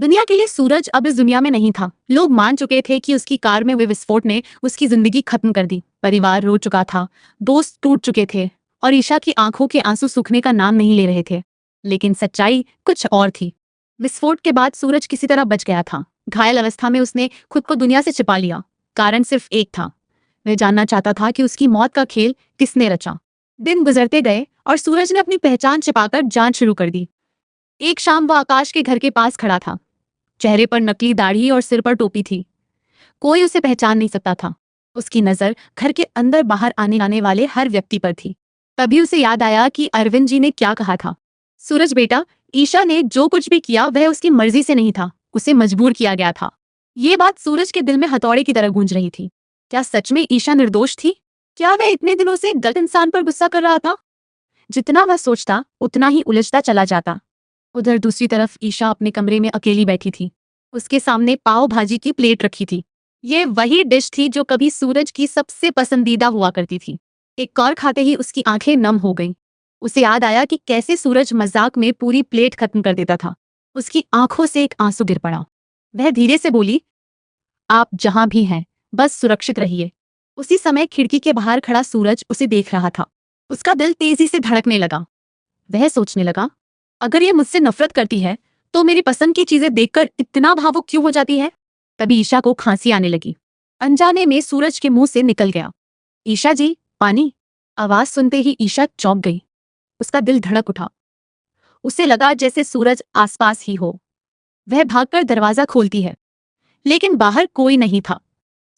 दुनिया के लिए सूरज अब इस दुनिया में नहीं था। लोग मान चुके थे कि उसकी कार में हुए विस्फोट ने उसकी जिंदगी खत्म कर दी। परिवार रो चुका था, दोस्त टूट चुके थे और ईशा की आंखों के आंसू सूखने का नाम नहीं ले रहे थे। लेकिन सच्चाई कुछ और थी। विस्फोट के बाद सूरज किसी तरह बच गया था। घायल अवस्था में उसने खुद को दुनिया से छिपा लिया। कारण सिर्फ एक था, वह जानना चाहता था कि उसकी मौत का खेल किसने रचा। दिन गुजरते गए और सूरज ने अपनी पहचान छिपाकर जांच शुरू कर दी। एक शाम वह आकाश के घर के पास खड़ा था। चेहरे पर नकली दाढ़ी और सिर पर टोपी थी। कोई उसे पहचान नहीं सकता था। उसकी नजर घर के अंदर बाहर आने जाने वाले हर व्यक्ति पर थी। तभी उसे याद आया कि अरविंद जी ने क्या कहा था। सूरज बेटा, ईशा ने जो कुछ भी किया वह उसकी मर्जी से नहीं था, उसे मजबूर किया गया था। ये बात सूरज के दिल में हथौड़े की तरह गूंज रही थी। क्या सच में ईशा निर्दोष थी? क्या वह इतने दिनों से गलत इंसान पर गुस्सा कर रहा था? जितना वह सोचता उतना ही उलझता चला जाता। उधर दूसरी तरफ ईशा अपने कमरे में अकेली बैठी थी। उसके सामने पाव भाजी की प्लेट रखी थी। ये वही डिश थी जो कभी सूरज की सबसे पसंदीदा हुआ करती थी। एक कौर खाते ही उसकी आंखें नम हो गईं। उसे याद आया कि कैसे सूरज मजाक में पूरी प्लेट खत्म कर देता था। उसकी आंखों से एक आंसू गिर पड़ा। वह धीरे से बोली, आप जहां भी हैं बस सुरक्षित रहिए। उसी समय खिड़की के बाहर खड़ा सूरज उसे देख रहा था। उसका दिल तेजी से धड़कने लगा। वह सोचने लगा, अगर ये मुझसे नफरत करती है तो मेरी पसंद की चीजें देखकर इतना भावुक क्यों हो जाती है? तभी ईशा को खांसी आने लगी। अनजाने में सूरज के मुंह से निकल गया, ईशा जी, पानी। आवाज सुनते ही ईशा चौंक गई। उसका दिल धड़क उठा। उसे लगा जैसे सूरज आसपास ही हो। वह भागकर दरवाजा खोलती है, लेकिन बाहर कोई नहीं था।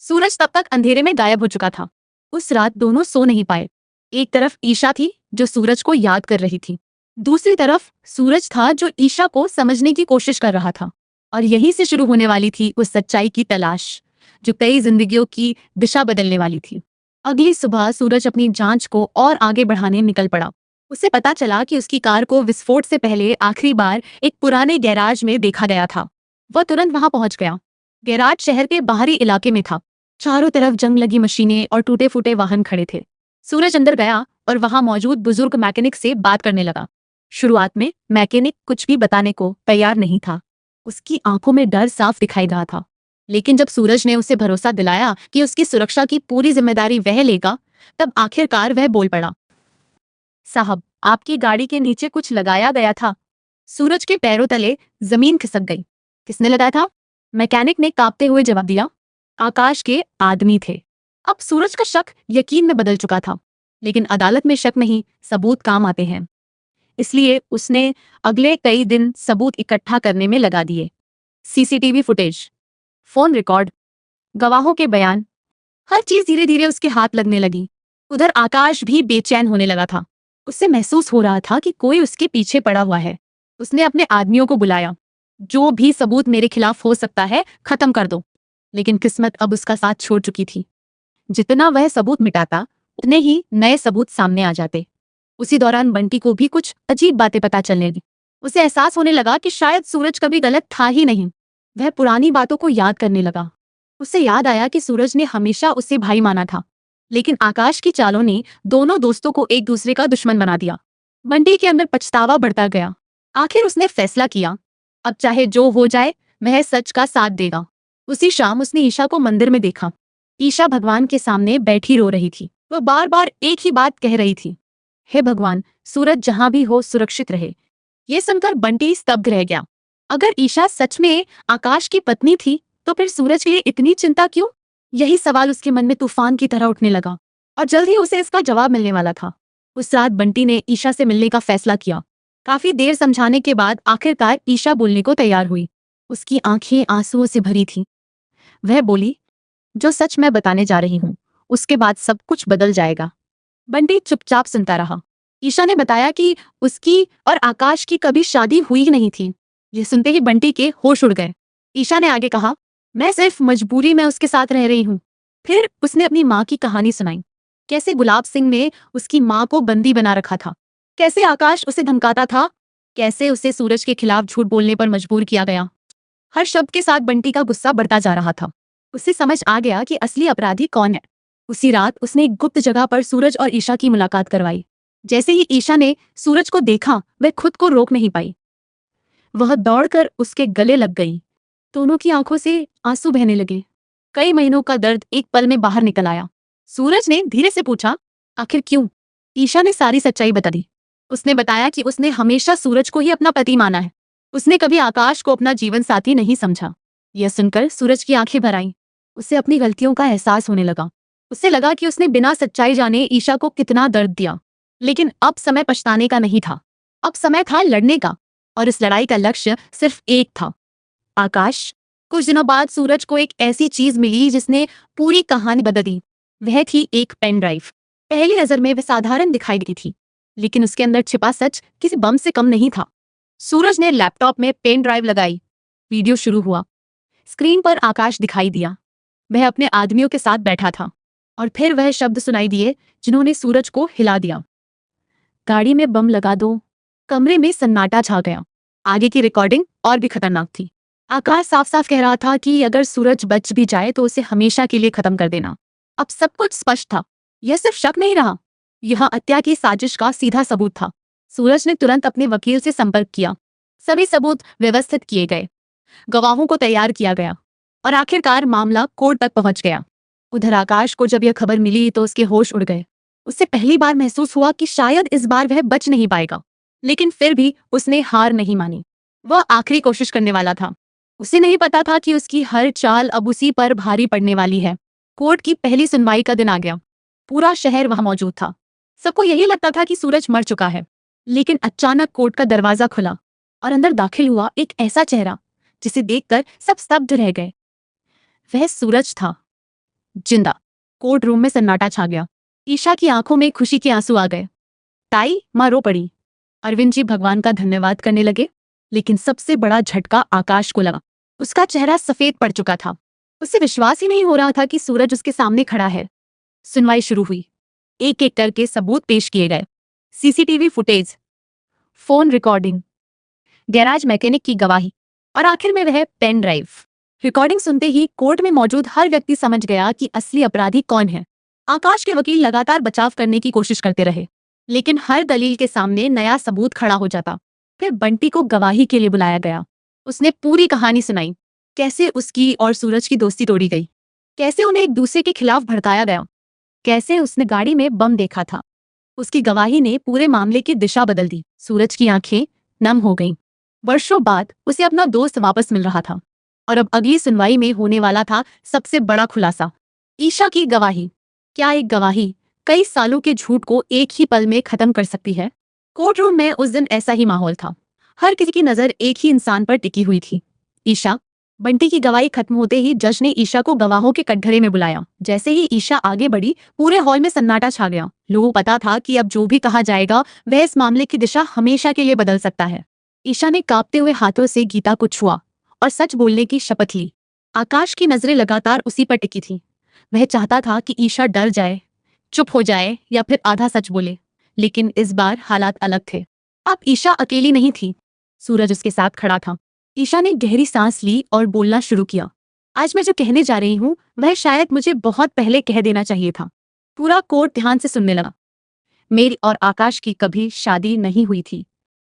सूरज तब तक अंधेरे में गायब हो चुका था। उस रात दोनों सो नहीं पाए। एक तरफ ईशा थी जो सूरज को याद कर रही थी, दूसरी तरफ सूरज था जो ईशा को समझने की कोशिश कर रहा था। और यहीं से शुरू होने वाली थी उस सच्चाई की तलाश जो कई जिंदगियों की दिशा बदलने वाली थी। अगली सुबह सूरज अपनी जांच को और आगे बढ़ाने निकल पड़ा। उसे पता चला कि उसकी कार को विस्फोट से पहले आखिरी बार एक पुराने गैराज में देखा गया था। वह तुरंत वहां पहुंच गया। गैराज शहर के बाहरी इलाके में था। चारों तरफ जंग लगी मशीनें और टूटे फूटे वाहन खड़े थे। सूरज अंदर गया और वहां मौजूद बुजुर्ग मैकेनिक से बात करने लगा। शुरुआत में मैकेनिक कुछ भी बताने को तैयार नहीं था। उसकी आंखों में डर साफ दिखाई रहा था। लेकिन जब सूरज ने उसे भरोसा दिलाया कि उसकी सुरक्षा की पूरी जिम्मेदारी वह लेगा, तब आखिरकार वह बोल पड़ा, साहब, आपकी गाड़ी के नीचे कुछ लगाया गया था। सूरज के पैरों तले जमीन खिसक गई। किसने लगाया था? मैकेनिक ने कांपते हुए जवाब दिया, आकाश के आदमी थे। अब सूरज का शक यकीन में बदल चुका था। लेकिन अदालत में शक नहीं, सबूत काम आते हैं। इसलिए उसने अगले कई दिन सबूत इकट्ठा करने में लगा दिए। सीसीटीवी फुटेज, फोन रिकॉर्ड, गवाहों के बयान, हर चीज धीरे धीरे उसके हाथ लगने लगी। उधर आकाश भी बेचैन होने लगा था। उससे महसूस हो रहा था कि कोई उसके पीछे पड़ा हुआ है। उसने अपने आदमियों को बुलाया, जो भी सबूत मेरे खिलाफ हो सकता है खत्म कर दो। लेकिन किस्मत अब उसका साथ छोड़ चुकी थी। जितना वह सबूत मिटाता उतने ही नए सबूत सामने आ जाते। उसी दौरान बंटी को भी कुछ अजीब बातें पता चलने लगी। उसे एहसास होने लगा कि शायद सूरज कभी गलत था ही नहीं। वह पुरानी बातों को याद करने लगा। उसे याद आया कि सूरज ने हमेशा उसे भाई माना था, लेकिन आकाश की चालों ने दोनों दोस्तों को एक दूसरे का दुश्मन बना दिया। बंटी के अंदर पछतावा बढ़ता गया। आखिर उसने फैसला किया, अब चाहे जो हो जाए वह सच का साथ देगा। उसी शाम उसने ईशा को मंदिर में देखा। ईशा भगवान के सामने बैठी रो रही थी। वह बार बार एक ही बात कह रही थी, हे भगवान, सूरज जहां भी हो सुरक्षित रहे। ये सुनकर बंटी स्तब्ध रह गया। अगर ईशा सच में आकाश की पत्नी थी तो फिर सूरज के लिए इतनी चिंता क्यों? यही सवाल उसके मन में तूफान की तरह उठने लगा और जल्द ही उसे इसका जवाब मिलने वाला था। उस रात बंटी ने ईशा से मिलने का फैसला किया। काफी देर समझाने के बाद आखिरकार ईशा बोलने को तैयार हुई। उसकी आंखें आंसुओं से भरी थीं। वह बोली, जो सच मैं बताने जा रही हूँ उसके बाद सब कुछ बदल जाएगा। बंटी चुपचाप सुनता रहा। ईशा ने बताया कि उसकी और आकाश की कभी शादी हुई नहीं थी। यह सुनते ही बंटी के होश उड़ गए। ईशा ने आगे कहा, मैं सिर्फ मजबूरी में उसके साथ रह रही हूँ। फिर उसने अपनी माँ की कहानी सुनाई। कैसे गुलाब सिंह ने उसकी माँ को बंदी बना रखा था, कैसे आकाश उसे धमकाता था, कैसे उसे सूरज के खिलाफ झूठ बोलने पर मजबूर किया गया। हर शब्द के साथ बंटी का गुस्सा बढ़ता जा रहा था। उसे समझ आ गया कि असली अपराधी कौन है। उसी रात उसने एक गुप्त जगह पर सूरज और ईशा की मुलाकात करवाई। जैसे ही ईशा ने सूरज को देखा वह खुद को रोक नहीं पाई। वह दौड़कर उसके गले लग गई। दोनों की आंखों से आंसू बहने लगे। कई महीनों का दर्द एक पल में बाहर निकल आया। सूरज ने धीरे से पूछा, आखिर क्यों? ईशा ने सारी सच्चाई बता दी। उसने बताया कि उसने हमेशा सूरज को ही अपना पति माना है। उसने कभी आकाश को अपना जीवन साथी नहीं समझा। यह सुनकर सूरज की आंखें भर आईं। उसे अपनी गलतियों का एहसास होने लगा। उसे लगा कि उसने बिना सच्चाई जाने ईशा को कितना दर्द दिया। लेकिन अब समय पछताने का नहीं था। अब समय था लड़ने का। और इस लड़ाई का लक्ष्य सिर्फ एक था, आकाश। कुछ दिनों बाद सूरज को एक ऐसी चीज मिली जिसने पूरी कहानी बदल दी। वह थी एक पेन ड्राइव। पहली नजर में वह साधारण दिखाई देती थी, लेकिन उसके अंदर छिपा सच किसी बम से कम नहीं था। सूरज ने लैपटॉप में पेन ड्राइव लगाई। वीडियो शुरू हुआ। स्क्रीन पर आकाश दिखाई दिया। वह अपने आदमियों के साथ बैठा था। और फिर वह शब्द सुनाई दिए जिन्होंने सूरज को हिला दिया, गाड़ी में बम लगा दो। कमरे में सन्नाटा छा गया। आगे की रिकॉर्डिंग और भी खतरनाक थी। आकाश साफ साफ कह रहा था कि अगर सूरज बच भी जाए तो उसे हमेशा के लिए खत्म कर देना। अब सब कुछ स्पष्ट था। यह सिर्फ शक नहीं रहा, यह हत्या की साजिश का सीधा सबूत था। सूरज ने तुरंत अपने वकील से संपर्क किया। सभी सबूत व्यवस्थित किए गए। गवाहों को तैयार किया गया और आखिरकार मामला कोर्ट तक पहुंच गया। उधर आकाश को जब यह खबर मिली तो उसके होश उड़ गए। उसे पहली बार महसूस हुआ कि शायद इस बार वह बच नहीं पाएगा। लेकिन फिर भी उसने हार नहीं मानी। वह आखिरी कोशिश करने वाला था। उसे नहीं पता था कि उसकी हर चाल अब उसी पर भारी पड़ने वाली है। कोर्ट की पहली सुनवाई का दिन आ गया। पूरा शहर वहां मौजूद था। सबको यही लगता था कि सूरज मर चुका है। लेकिन अचानक कोर्ट का दरवाजा खुला और अंदर दाखिल हुआ एक ऐसा चेहरा जिसे देखकर सब स्तब्ध रह गए। वह सूरज था, जिंदा। कोर्ट रूम में सन्नाटा छा गया। ईशा की आंखों में खुशी के आंसू आ गए। ताई मां रो पड़ी। अरविंद जी भगवान का धन्यवाद करने लगे। लेकिन सबसे बड़ा झटका आकाश को लगा। उसका चेहरा सफेद पड़ चुका था। उसे विश्वास ही नहीं हो रहा था कि सूरज उसके सामने खड़ा है। सुनवाई शुरू हुई। एक एक करके सबूत पेश किए गए। CCTV footage, phone recording, garage mechanic की गवाही और आखिर में वह पेन ड्राइव। रिकॉर्डिंग सुनते ही कोर्ट में मौजूद हर व्यक्ति समझ गया कि असली अपराधी कौन है। आकाश के वकील लगातार बचाव करने की कोशिश करते रहे, लेकिन हर दलील के सामने नया सबूत खड़ा हो जाता। फिर बंटी को गवाही के लिए बुलाया गया। उसने पूरी कहानी सुनाई, कैसे उसकी और सूरज की दोस्ती तोड़ी गई, कैसे उन्हें एक दूसरे के खिलाफ भड़काया गया, कैसे उसने गाड़ी में बम देखा था। उसकी गवाही ने पूरे मामले की दिशा बदल दी। सूरज की आंखें नम हो गईं। वर्षों बाद उसे अपना दोस्त वापस मिल रहा था और अब अगली सुनवाई में होने वाला था सबसे बड़ा खुलासा, ईशा की गवाही। क्या एक गवाही कई सालों के झूठ को एक ही पल में खत्म कर सकती है? कोर्ट रूम में उस दिन ऐसा ही माहौल था। हर किसी की नजर एक ही इंसान पर टिकी हुई थी, ईशा। बंटी की गवाही खत्म होते ही जज ने ईशा को गवाहों के कटघरे में बुलाया। जैसे ही ईशा आगे बढ़ी, पूरे हॉल में सन्नाटा छा गया। लोगों को पता था कि अब जो भी कहा जाएगा वह इस मामले की दिशा हमेशा के लिए बदल सकता है। ईशा ने कांपते हुए हाथों से गीता को छुआ और सच बोलने की शपथ ली। आकाश की नजरें लगातार उसी पर टिकी थी। वह चाहता था कि ईशा डर जाए, चुप हो जाए या फिर आधा सच बोले। लेकिन इस बार हालात अलग थे। अब ईशा अकेली नहीं थी, सूरज उसके साथ खड़ा था। ईशा ने गहरी सांस ली और बोलना शुरू किया। आज मैं जो कहने जा रही हूँ वह शायद मुझे बहुत पहले कह देना चाहिए था। पूरा कोर्ट ध्यान से सुनने लगा। मेरी और आकाश की कभी शादी नहीं हुई थी।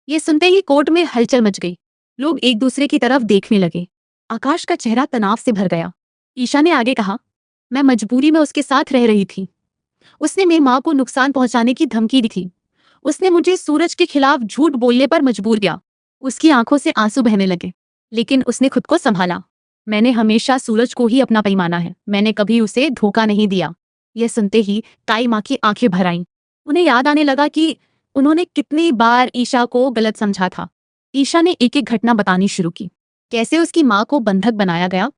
ये सुनते ही कोर्ट में हलचल मच गई। लोग एक दूसरे की तरफ देखने लगे। आकाश का चेहरा तनाव से भर गया। ईशा ने आगे कहा, मैं मजबूरी में उसके साथ रह रही थी। उसने मेरी माँ को नुकसान पहुंचाने की धमकी दी थी। उसने मुझे सूरज के खिलाफ झूठ बोलने पर मजबूर किया। उसकी आंखों से आंसू बहने लगे, लेकिन उसने खुद को संभाला। मैंने हमेशा सूरज को ही अपना पति माना है। मैंने कभी उसे धोखा नहीं दिया। यह सुनते ही ताई माँ की आंखें भर आईं। उन्हें याद आने लगा कि उन्होंने कितनी बार ईशा को गलत समझा था। ईशा ने एक एक घटना बतानी शुरू की। कैसे उसकी माँ को बंधक बनाया गया,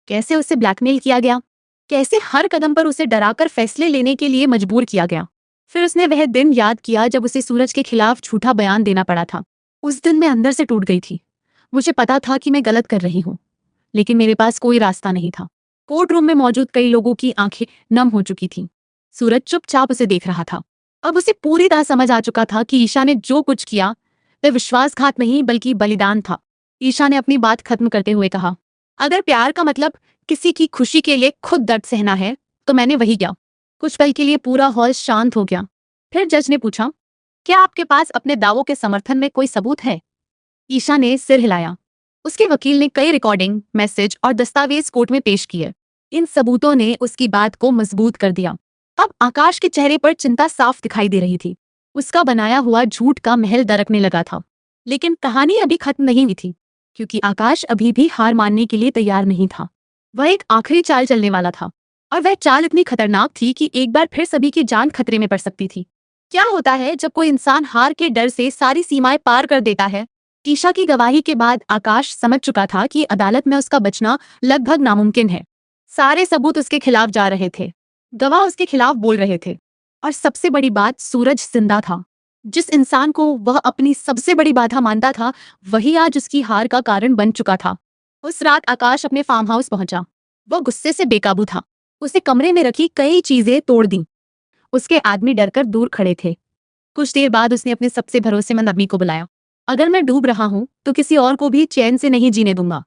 कैसे उसे ब्लैकमेल किया गया, कैसे हर कदम पर उसे डराकर फैसले लेने के लिए मजबूर किया गया। फिर उसने वह दिन याद किया जब उसे सूरज के खिलाफ झूठा बयान देना पड़ा था। उस दिन मैं अंदर से टूट गई थी। मुझे पता था कि मैं गलत कर रही हूँ, लेकिन मेरे पास कोई रास्ता नहीं था। कोर्ट रूम में मौजूद कई लोगों की आंखें नम हो चुकी थीं। सूरज चुपचाप उसे देख रहा था। अब उसे पूरी तरह समझ आ चुका था कि ईशा ने जो कुछ किया वह विश्वासघात नहीं बल्कि बलिदान था। ईशा ने अपनी बात खत्म करते हुए कहा, अगर प्यार का मतलब किसी की खुशी के लिए खुद दर्द सहना है तो मैंने वही किया। कुछ पल के लिए पूरा हॉल शांत हो गया। फिर जज ने पूछा, क्या आपके पास अपने दावों के समर्थन में कोई सबूत है? ईशा ने सिर हिलाया। उसके वकील ने कई रिकॉर्डिंग, मैसेज और दस्तावेज कोर्ट में पेश किए। इन सबूतों ने उसकी बात को मजबूत कर दिया। अब आकाश के चेहरे पर चिंता साफ दिखाई दे रही थी। उसका बनाया हुआ झूठ का महल दरकने लगा था। लेकिन कहानी अभी खत्म नहीं हुई थी, क्योंकि आकाश अभी भी हार मानने के लिए तैयार नहीं था। वह एक आखिरी चाल चलने वाला था, और वह चाल इतनी खतरनाक थी कि एक बार फिर सभी की जान खतरे में पड़ सकती थी। क्या होता है जब कोई इंसान हार के डर से सारी सीमाएं पार कर देता है? ईशा की गवाही के बाद आकाश समझ चुका था कि अदालत में उसका बचना लगभग नामुमकिन है। सारे सबूत उसके खिलाफ जा रहे थे, गवाह उसके खिलाफ बोल रहे थे, और सबसे बड़ी बात, सूरज जिंदा था। जिस इंसान को वह अपनी सबसे बड़ी बाधा मानता था, वही आज उसकी हार का कारण बन चुका था। उस रात आकाश अपने फार्म हाउस पहुंचा। वह गुस्से से बेकाबू था। उसे कमरे में रखी कई चीजें तोड़ दी। उसके आदमी डरकर दूर खड़े थे। कुछ देर बाद उसने अपने सबसे भरोसेमंद आदमी को बुलाया। अगर मैं डूब रहा हूं तो किसी और को भी चैन से नहीं जीने दूंगा।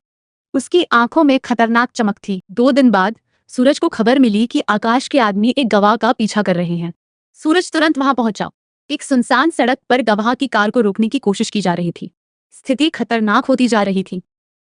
उसकी आंखों में खतरनाक चमक थी। 2 दिन बाद सूरज को खबर मिली कि आकाश के आदमी एक गवाह का पीछा कर रहे हैं। सूरज तुरंत वहां पहुंचा। एक सुनसान सड़क पर गवाह की कार को रोकने की कोशिश की जा रही थी। स्थिति खतरनाक होती जा रही थी,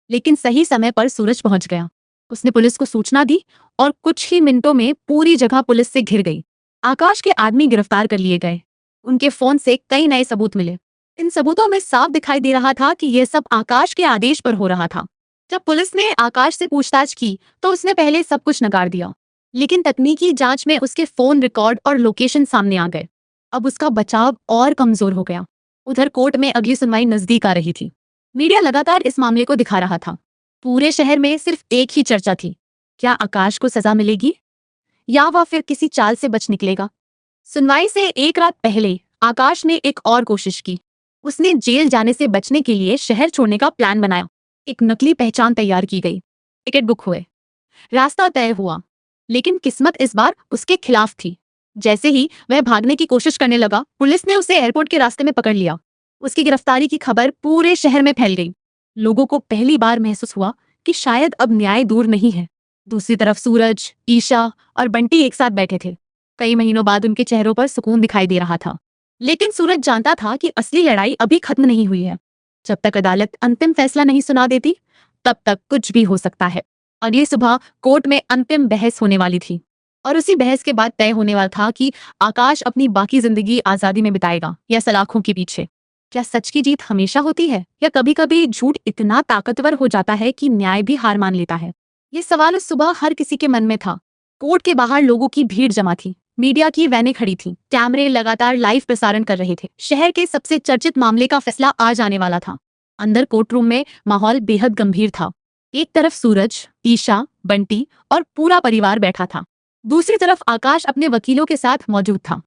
लेकिन सही समय पर सूरज पहुंच गया। उसने पुलिस को सूचना दी और कुछ ही मिनटों में पूरी जगह पुलिस से घिर गई। आकाश के आदमी गिरफ्तार कर लिए गए। उनके फोन से कई नए सबूत मिले। इन सबूतों में साफ दिखाई दे रहा था कि यह सब आकाश के आदेश पर हो रहा था। जब पुलिस ने आकाश से पूछताछ की तो उसने पहले सब कुछ नकार दिया, लेकिन तकनीकी जांच में उसके फोन रिकॉर्ड और लोकेशन सामने आ गए। अब उसका बचाव और कमजोर हो गया। उधर कोर्ट में अगली सुनवाई नजदीक आ रही थी। मीडिया लगातार इस मामले को दिखा रहा था। पूरे शहर में सिर्फ एक ही चर्चा थी, क्या आकाश को सजा मिलेगी या वह फिर किसी चाल से बच निकलेगा। सुनवाई से एक रात पहले आकाश ने एक और कोशिश की। उसने जेल जाने से बचने के लिए शहर छोड़ने का प्लान बनाया। एक नकली पहचान तैयार की गई, टिकट बुक हुए, रास्ता तय हुआ। लेकिन किस्मत इस बार उसके खिलाफ थी। जैसे ही वह भागने की कोशिश करने लगा, पुलिस ने उसे एयरपोर्ट के रास्ते में पकड़ लिया। उसकी गिरफ्तारी की खबर पूरे शहर में फैल गई। लोगों को पहली बार महसूस हुआ कि शायद अब न्याय दूर नहीं है। दूसरी तरफ सूरज, ईशा और बंटी एक साथ बैठे थे। कई महीनों बाद उनके चेहरों पर सुकून दिखाई दे रहा था। लेकिन सूरज जानता था कि असली लड़ाई अभी खत्म नहीं हुई है। जब तक अदालत अंतिम फैसला नहीं सुना देती, तब तक कुछ भी हो सकता है। और ये सुबह कोर्ट में अंतिम बहस होने वाली थी, और उसी बहस के बाद तय होने वाला था कि आकाश अपनी बाकी जिंदगी आजादी में बिताएगा या सलाखों के पीछे। क्या सच की जीत हमेशा होती है, या कभी कभी झूठ इतना ताकतवर हो जाता है कि न्याय भी हार मान लेता है? ये सवाल उस सुबह हर किसी के मन में था। कोर्ट के बाहर लोगों की भीड़ जमा थी। मीडिया की वैनें खड़ी थीं। कैमरे लगातार लाइव प्रसारण कर रहे थे। शहर के सबसे चर्चित मामले का फैसला आज आने वाला था। अंदर कोर्ट रूम में माहौल बेहद गंभीर था। एक तरफ सूरज, ईशा, बंटी और पूरा परिवार बैठा था। दूसरी तरफ आकाश अपने वकीलों के साथ मौजूद था।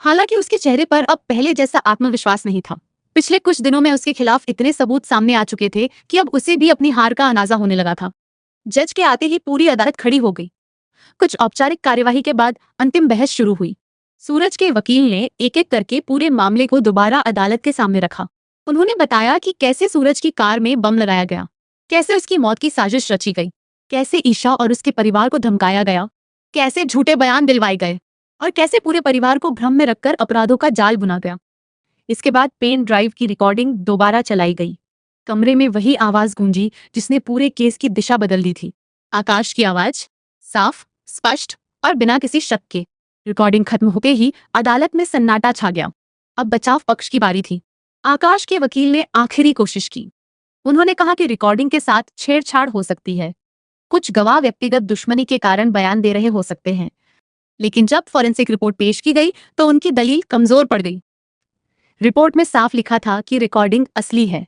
हालांकि उसके चेहरे पर अब पहले जैसा आत्मविश्वास नहीं था। पिछले कुछ दिनों में उसके खिलाफ इतने सबूत सामने आ चुके थे कि अब उसे भी अपनी हार का अंदाजा होने लगा था। जज के आते ही पूरी अदालत खड़ी हो गई। कुछ औपचारिक कार्यवाही के बाद अंतिम बहस शुरू हुई। सूरज के वकील ने एक एक करके पूरे मामले को दोबारा अदालत के सामने रखा। उन्होंने बताया कि कैसे सूरज की कार में बम लगाया गया, कैसे उसकी मौत की साजिश रची गई, कैसे ईशा और उसके परिवार को धमकाया गया, कैसे झूठे बयान दिलवाए गए, और कैसे पूरे परिवार को भ्रम में रखकर अपराधों का जाल बुना गया। इसके बाद पेन ड्राइव की रिकॉर्डिंग दोबारा चलाई गई। कमरे में वही आवाज गूंजी जिसने पूरे केस की दिशा बदल दी थी। आकाश की आवाज, साफ, स्पष्ट और बिना किसी शक के। रिकॉर्डिंग खत्म होते ही अदालत में सन्नाटा छा गया। अब बचाव पक्ष की बारी थी। आकाश के वकील ने आखिरी कोशिश की। उन्होंने कहा कि रिकॉर्डिंग के साथ छेड़छाड़ हो सकती है। कुछ गवाह व्यक्तिगत दुश्मनी के कारण बयान दे रहे हो सकते हैं। लेकिन जब फॉरेंसिक रिपोर्ट पेश की गई तो उनकी दलील कमजोर पड़ गई। रिपोर्ट में साफ लिखा था कि रिकॉर्डिंग असली है,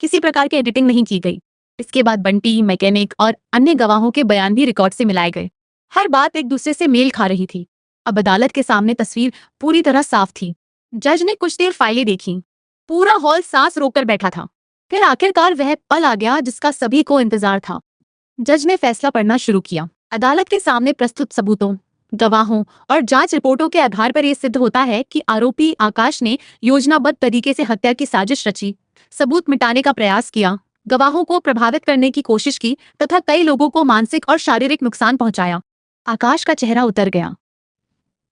किसी प्रकार की एडिटिंग नहीं की गई। इसके बाद बंटी, मैकेनिक और अन्य गवाहों के बयान भी रिकॉर्ड से मिलाए गए। हर बात एक दूसरे से मेल खा रही थी। अब अदालत के सामने तस्वीर पूरी तरह साफ थी। जज ने कुछ देर फाइलें देखी। पूरा हॉल सांस रोककर बैठा था। फिर आखिरकार वह पल आ गया जिसका सभी को इंतजार था। जज ने फैसला पढ़ना शुरू किया। अदालत के सामने प्रस्तुत सबूतों, गवाहों और जांच रिपोर्टों के आधार पर यह सिद्ध होता है कि आरोपी आकाश ने योजनाबद्ध तरीके से हत्या की साजिश रची, सबूत मिटाने का प्रयास किया, गवाहों को प्रभावित करने की कोशिश की तथा कई लोगों को मानसिक और शारीरिक नुकसान पहुंचाया। आकाश का चेहरा उतर गया।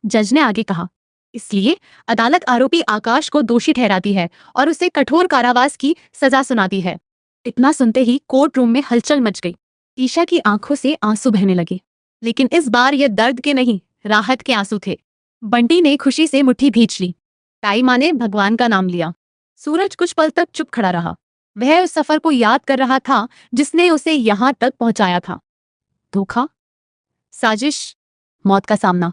जज ने आगे कहा, इसलिए अदालत आरोपी आकाश को दोषी ठहराती है और उसे कठोर कारावास की सजा सुनाती है। इतना सुनते ही कोर्ट रूम में हलचल मच गई। ईशा की आंखों से आंसू बहने लगे, लेकिन इस बार ये दर्द के नहीं, राहत के आंसू थे। बंटी ने खुशी से मुट्ठी भींच ली। ताई माँ ने भगवान का नाम लिया। सूरज कुछ पल तक चुप खड़ा रहा। वह उस सफर को याद कर रहा था जिसने उसे यहाँ तक पहुंचाया था। धोखा, साजिश, मौत का सामना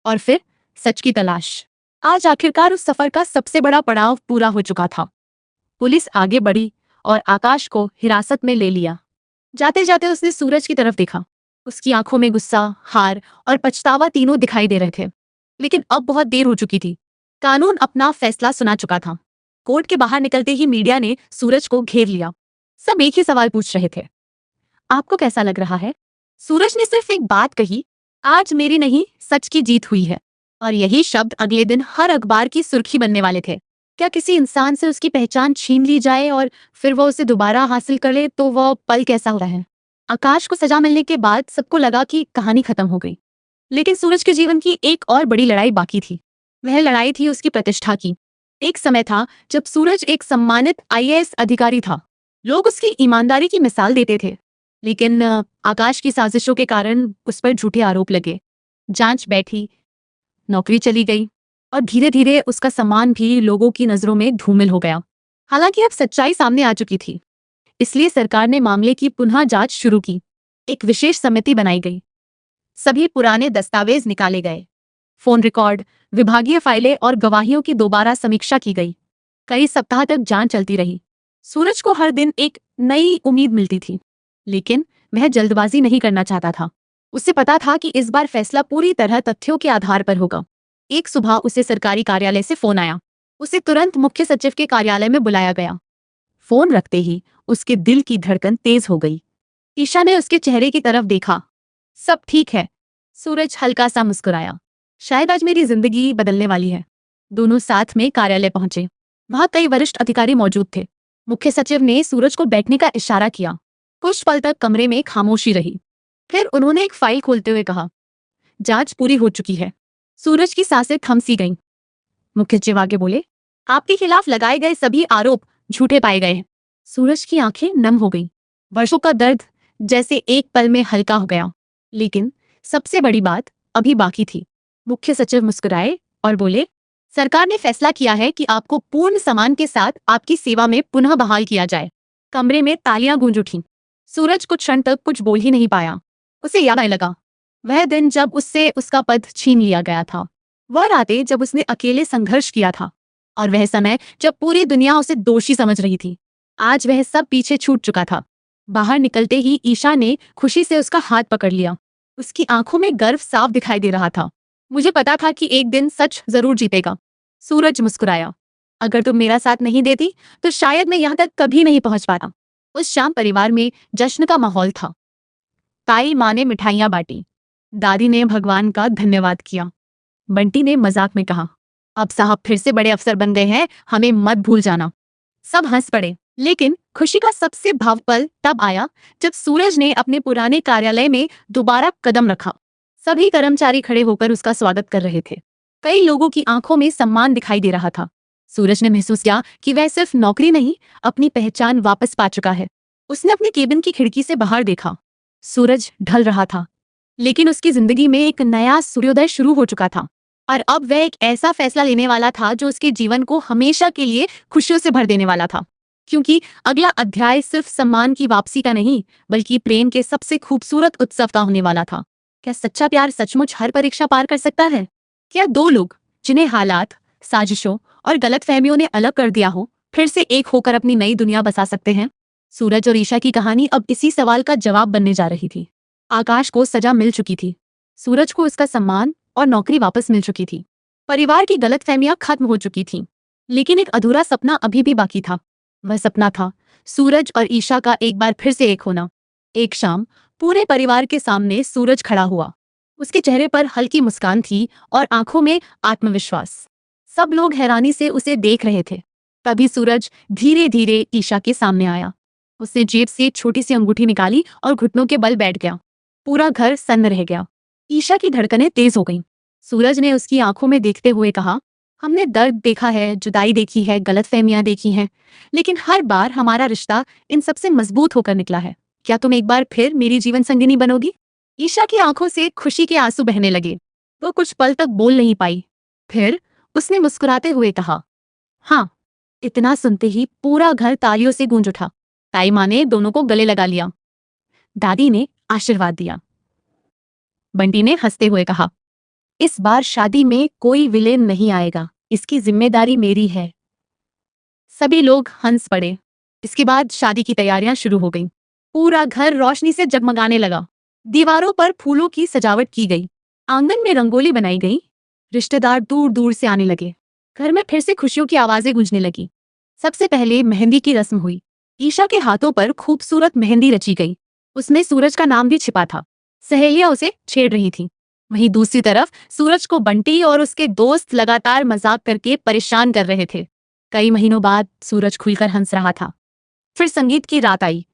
और फिर सच की तलाश। आज आखिरकार उस सफर का सबसे बड़ा पड़ाव पूरा हो चुका था। पुलिस आगे बढ़ी और आकाश को हिरासत में ले लिया। जाते जाते उसने सूरज की तरफ देखा। उसकी आंखों में गुस्सा, हार और पछतावा तीनों दिखाई दे रहे थे। लेकिन अब बहुत देर हो चुकी थी। कानून अपना फैसला सुना चुका था। कोर्ट के बाहर निकलते ही मीडिया ने सूरज को घेर लिया। सब एक ही सवाल पूछ रहे थे, आपको कैसा लग रहा है? सूरज ने सिर्फ एक बात कही, आज मेरी नहीं, सच की जीत हुई है। और यही शब्द अगले दिन हर अखबार की सुर्खी बनने वाले थे। क्या किसी इंसान से उसकी पहचान छीन ली जाए और फिर वो उसे दोबारा हासिल कर ले तो वो पल कैसा होता है? आकाश को सजा मिलने के बाद सबको लगा कि कहानी खत्म हो गई। लेकिन सूरज के जीवन की एक और बड़ी लड़ाई बाकी थी। वह लड़ाई थी उसकी प्रतिष्ठा की। एक समय था जब सूरज एक सम्मानित आईएएस अधिकारी था। लोग उसकी ईमानदारी की मिसाल देते थे। लेकिन आकाश की साजिशों के कारण उस पर झूठे आरोप लगे। जांच बैठी, नौकरी चली गई और धीरे धीरे उसका सम्मान भी लोगों की नजरों में धूमिल हो गया। हालांकि अब सच्चाई सामने आ चुकी थी, इसलिए सरकार ने मामले की पुनः जांच शुरू की। एक विशेष समिति बनाई गई। सभी पुराने दस्तावेज निकाले गए। फोन रिकॉर्ड, विभागीय फाइलें और गवाहियों की दोबारा समीक्षा की गई। कई सप्ताह तक जांच चलती रही। सूरज को हर दिन एक नई उम्मीद मिलती थी, लेकिन वह जल्दबाजी नहीं करना चाहता था। उसे पता था कि इस बार फैसला पूरी तरह तथ्यों के आधार पर होगा। एक सुबह उसे सरकारी कार्यालय से फोन आया। उसे तुरंत मुख्य सचिव के कार्यालय में बुलाया गया। फोन रखते ही उसके दिल की धड़कन तेज हो गई। ईशा ने उसके चेहरे की तरफ देखा। सब ठीक है। सूरज हल्का सा मुस्कुराया। शायद आज मेरी जिंदगी बदलने वाली है। दोनों साथ में कार्यालय पहुंचे। वहां कई वरिष्ठ अधिकारी मौजूद थे। मुख्य सचिव ने सूरज को बैठने का इशारा किया। कुछ पल तक कमरे में खामोशी रही। फिर उन्होंने एक फाइल खोलते हुए कहा, जांच पूरी हो चुकी है। सूरज की सांसें थम सी गईं। मुख्य सचिव आगे बोले, आपके खिलाफ लगाए गए सभी आरोप झूठे पाए गए हैं। सूरज की आंखें नम हो गईं। वर्षों का दर्द जैसे एक पल में हल्का हो गया। लेकिन सबसे बड़ी बात अभी बाकी थी। मुख्य सचिव मुस्कुराए और बोले, सरकार ने फैसला किया है कि आपको पूर्ण सम्मान के साथ आपकी सेवा में पुनः बहाल किया जाए। कमरे में तालियां गूंज उठीं। सूरज कुछ क्षण तक कुछ बोल ही नहीं पाया। उसे याद आने लगा वह दिन जब उससे उसका पद छीन लिया गया था। वह रातें जब उसने अकेले संघर्ष किया था और वह समय जब पूरी दुनिया उसे दोषी समझ रही थी। आज वह सब पीछे छूट चुका था। बाहर निकलते ही ईशा ने खुशी से उसका हाथ पकड़ लिया। उसकी आंखों में गर्व साफ दिखाई दे रहा था। मुझे पता था कि एक दिन सच जरूर जीतेगा। सूरज मुस्कुराया। अगर तुम मेरा साथ नहीं देती तो शायद मैं यहाँ तक कभी नहीं पहुंच पाता। उस शाम परिवार में जश्न का माहौल था। ताई माँ ने मिठाइयां बांटी। दादी ने भगवान का धन्यवाद किया। बंटी ने मजाक में कहा, अब साहब फिर से बड़े अफसर बन गए हैं, हमें मत भूल जाना। सब हंस पड़े। लेकिन खुशी का सबसे भाव पल तब आया जब सूरज ने अपने पुराने कार्यालय में दोबारा कदम रखा। सभी कर्मचारी खड़े होकर उसका स्वागत कर रहे थे। कई लोगों की आंखों में सम्मान दिखाई दे रहा था। सूरज ने महसूस किया कि वह सिर्फ नौकरी नहीं, अपनी पहचान वापस पा चुका है। उसने अपने केबिन की खिड़की से बाहर देखा। सूरज ढल रहा था, लेकिन उसकी जिंदगी में एक नया सूर्योदय शुरू हो चुका था। और अब वह एक ऐसा फैसला लेने वाला था जो उसके जीवन को हमेशा के लिए खुशियों से भर देने वाला था। क्योंकि अगला अध्याय सिर्फ सम्मान की वापसी का नहीं, बल्कि प्रेम के सबसे खूबसूरत उत्सव का होने वाला था। क्या सच्चा प्यार सचमुच हर परीक्षा पार कर सकता है? क्या दो लोग जिन्हें हालात, साजिशों और गलतफहमियों ने अलग कर दिया हो, फिर से एक होकर अपनी नई दुनिया बसा सकते हैं? सूरज और ईशा की कहानी अब इसी सवाल का जवाब बनने जा रही थी। आकाश को सजा मिल चुकी थी। सूरज को उसका सम्मान और नौकरी वापस मिल चुकी थी। परिवार की गलतफहमियां खत्म हो चुकी थीं। लेकिन एक अधूरा सपना अभी भी बाकी था। वह सपना था सूरज और ईशा का एक बार फिर से एक होना। एक शाम पूरे परिवार के सामने सूरज खड़ा हुआ। उसके चेहरे पर हल्की मुस्कान थी और आंखों में आत्मविश्वास। सब लोग हैरानी से उसे देख रहे थे। तभी सूरज धीरे धीरे ईशा के सामने आया। उसने जेब से छोटी सी अंगूठी निकाली और घुटनों के बल बैठ गया। पूरा घर सन्न रह गया। ईशा की धड़कनें तेज हो गईं। सूरज ने उसकी आंखों में देखते हुए कहा, हमने दर्द देखा है, जुदाई देखी है, गलतफहमियां देखी हैं, लेकिन हर बार हमारा रिश्ता इन सबसे मजबूत होकर निकला है। क्या तुम एक बार फिर मेरी जीवन संगिनी बनोगी? ईशा की आंखों से खुशी के आंसू बहने लगे। वो कुछ पल तक बोल नहीं पाई। फिर उसने मुस्कुराते हुए कहा, हाँ। इतना सुनते ही पूरा घर तालियों से गूंज उठा। ताई माँ ने दोनों को गले लगा लिया। दादी ने आशीर्वाद दिया। बंटी ने हंसते हुए कहा, इस बार शादी में कोई विलेन नहीं आएगा, इसकी जिम्मेदारी मेरी है। सभी लोग हंस पड़े। इसके बाद शादी की तैयारियां शुरू हो गईं। पूरा घर रोशनी से जगमगाने लगा। दीवारों पर फूलों की सजावट की गई। आंगन में रंगोली बनाई गई। रिश्तेदार दूर दूर से आने लगे। घर में फिर से खुशियों की आवाजें गूंजने लगी। सबसे पहले मेहंदी की रस्म हुई। ईशा के हाथों पर खूबसूरत मेहंदी रची गई। उसमें सूरज का नाम भी छिपा था। सहेलियां उसे छेड़ रही थी। वहीं दूसरी तरफ सूरज को बंटी और उसके दोस्त लगातार मजाक करके परेशान कर रहे थे। कई महीनों बाद सूरज खुलकर हंस रहा था। फिर संगीत की रात आई।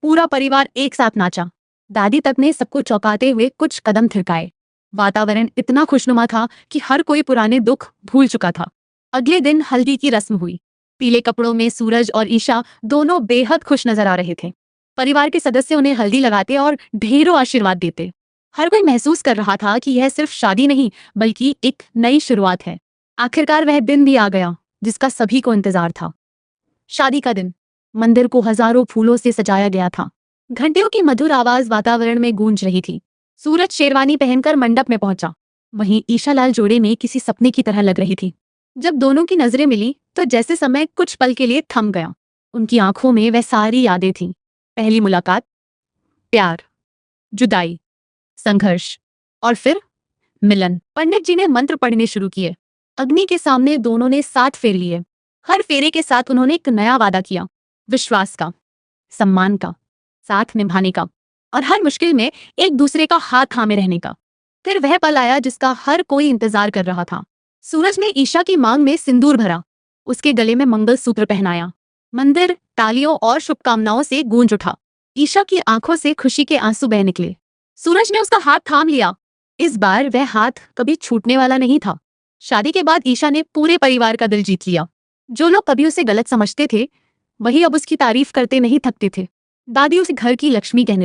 पूरा परिवार एक साथ नाचा। दादी तक ने सबको चौंकाते हुए कुछ कदम थिरकाए। वातावरण इतना खुशनुमा था कि हर कोई पुराने दुख भूल चुका था। अगले दिन हल्दी की रस्म हुई। पीले कपड़ों में सूरज और ईशा दोनों बेहद खुश नजर आ रहे थे। परिवार के सदस्य उन्हें हल्दी लगाते और ढेरों आशीर्वाद देते। हर कोई महसूस कर रहा था कि यह सिर्फ शादी नहीं बल्कि एक नई शुरुआत है। आखिरकार वह दिन भी आ गया जिसका सभी को इंतजार था। शादी का दिन। मंदिर को हजारों फूलों से सजाया गया था। घंटियों की मधुर आवाज वातावरण में गूंज रही थी। सूरज शेरवानी पहनकर मंडप में पहुंचा। वहीं ईशालाल जोड़े में किसी सपने की तरह लग रही थी। जब दोनों की नजरें मिली तो जैसे समय कुछ पल के लिए थम गया। उनकी आंखों में वह सारी यादें थीं। पहली मुलाकात, प्यार, जुदाई, संघर्ष और फिर मिलन। पंडित जी ने मंत्र पढ़ने शुरू किए। अग्नि के सामने दोनों ने 7 फेर लिए। हर फेरे के साथ उन्होंने एक नया वादा किया, विश्वास का, सम्मान का, साथ निभाने का और हर मुश्किल में एक दूसरे का हाथ थामे रहने का। फिर वह पल आया जिसका हर कोई इंतजार कर रहा था। सूरज ने ईशा की मांग में सिंदूर भरा, उसके गले में मंगलसूत्र पहनाया। मंदिर तालियों और शुभकामनाओं से गूंज उठा। ईशा की आंखों से खुशी के आंसू बह निकले। सूरज ने उसका हाथ थाम लिया। इस बार वह हाथ कभी छूटने वाला नहीं था। शादी के बाद ईशा ने पूरे परिवार का दिल जीत लिया। जो लोग कभी उसे गलत समझते थे वही अब उसकी तारीफ करते नहीं थकते थे। दादी उसे घर की लक्ष्मी कहने